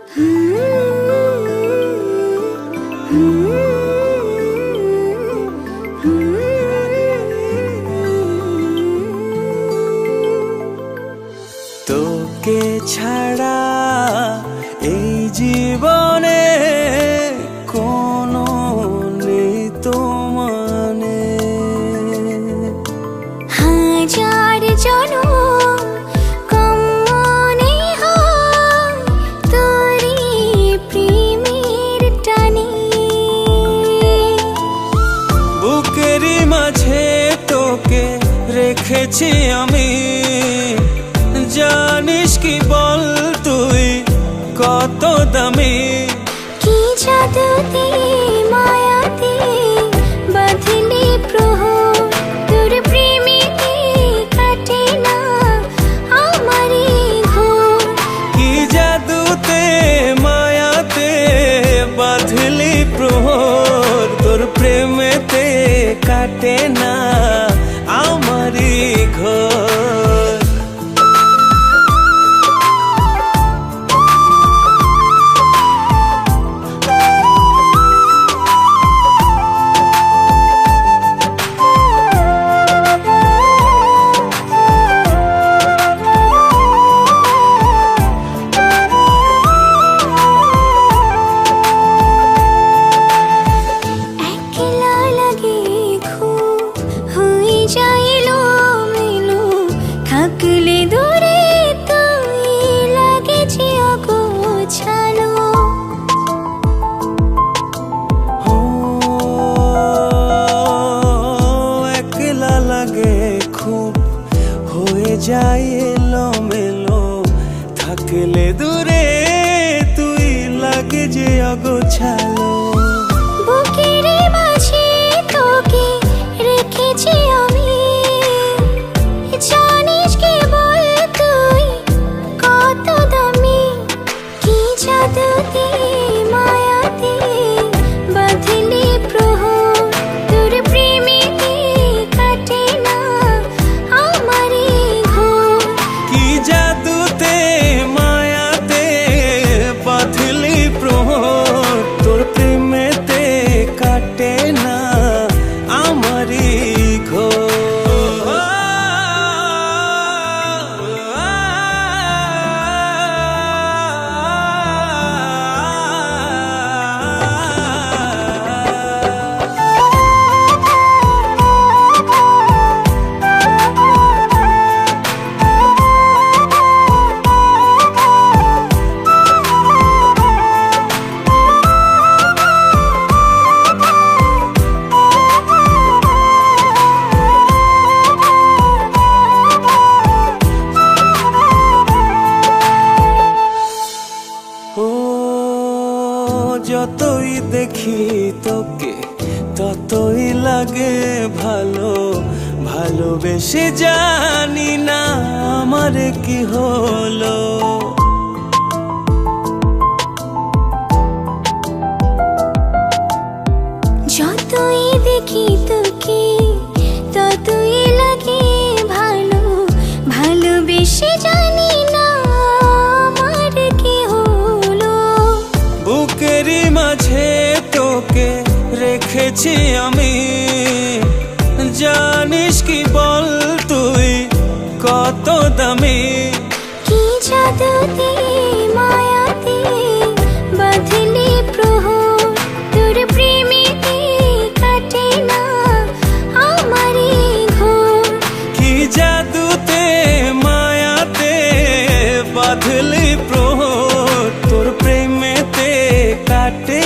তোকে ছাড়া এই জীবনে কোনো নেই তো মানে। হাজার জনম কম মনে হয় তোরি প্রেমের টানে। বুকেরই মাঝে তোকে রেখেছি আমি, জানিস কি বল তুই কত দামি। কি জাদুতে মায়াতে বাঁধলে প্রহর, তোর প্রেমেতে কাটে না আমারই ঘোর। কি জাদুতে মায়াতে বাঁধলি প্রহর, তোর প্রেমেতে কাটে না আমারই ঘোর। থাকলে দূরে তুই লাগে যে অগোছালো। একলা লাগে খুব, হয়ে যায় এলোমেলো। থাকলে দূরে তুই লাগে যে অগোছালো। বুকের মাঝে তোকে রেখেছি আমি, জানিস কি বল তুই কত দামি। কি জাদুতে মায়াতে বাঁধলে প্রহর, তোর প্রেমেতে কাটে না আমারই ঘোর। কি জাদুতে মায়াতে বাঁধলি প্রহর, তোর প্রেমেতে কাটে না আমারই ঘোর। যতই দেখি তোকে ততই লাগে ভালো, ভালোবেসে জানি না আমার কি হলো। যতই দেখি তোকে ততই লাগে ভালো, ভালোবেসে জানি না আমার কি হলো। বুকেরই মাঝে তোকে রেখেছি আমি, জানিস কি বল তুই কত দামি। কি জাদুতে মায়াতে বাঁধলে প্রহর, তোর প্রেমেতে কাটে না আমারই ঘোর। কি জাদুতে মায়াতে বাঁধলি প্রহর, তোর প্রেমেতে কাটে